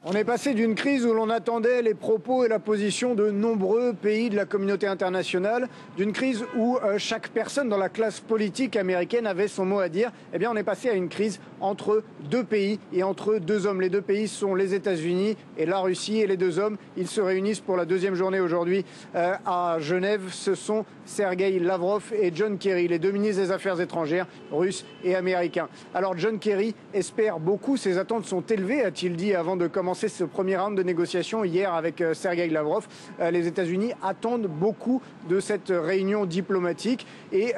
On est passé d'une crise où l'on attendait les propos et la position de nombreux pays de la communauté internationale, d'une crise où chaque personne dans la classe politique américaine avait son mot à dire. Eh bien, on est passé à une crise entre deux pays et entre deux hommes. Les deux pays sont les États-Unis et la Russie. Et les deux hommes, ils se réunissent pour la deuxième journée aujourd'hui à Genève. Ce sont Sergueï Lavrov et John Kerry, les deux ministres des Affaires étrangères russes et américains. Alors John Kerry espère beaucoup, ses attentes sont élevées, a-t-il dit avant de commencer ce premier round de négociations hier avec Sergueï Lavrov. Les États-Unis attendent beaucoup de cette réunion diplomatique et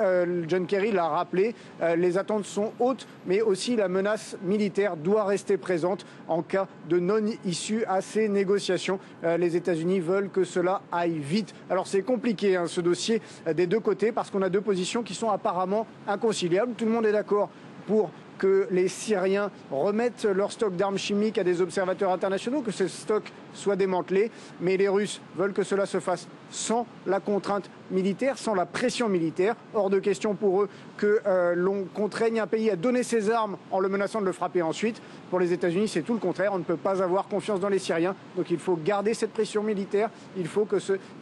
John Kerry l'a rappelé, les attentes sont hautes, mais aussi la menace militaire doit rester présente en cas de non-issue à ces négociations. Les États-Unis veulent que cela aille vite. Alors c'est compliqué ce dossier des deux côtés parce qu'on a deux positions qui sont apparemment inconciliables. Tout le monde est d'accord pour que les Syriens remettent leur stock d'armes chimiques à des observateurs internationaux, que ce stock soit démantelé. Mais les Russes veulent que cela se fasse sans la contrainte militaire, sans la pression militaire. Hors de question pour eux que l'on contraigne un pays à donner ses armes en le menaçant de le frapper ensuite. Pour les États-Unis, c'est tout le contraire. On ne peut pas avoir confiance dans les Syriens. Donc il faut garder cette pression militaire. Il faut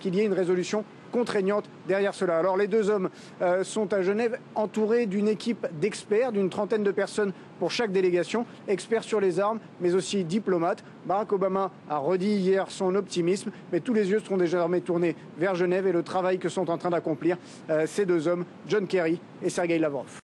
qu'il y ait une résolution contraignante derrière cela. Alors les deux hommes sont à Genève entourés d'une équipe d'experts, d'une trentaine de personnes pour chaque délégation, experts sur les armes, mais aussi diplomates. Barack Obama a redit hier son optimisme, mais tous les yeux seront désormais tournés vers Genève et le travail que sont en train d'accomplir ces deux hommes, John Kerry et Sergueï Lavrov.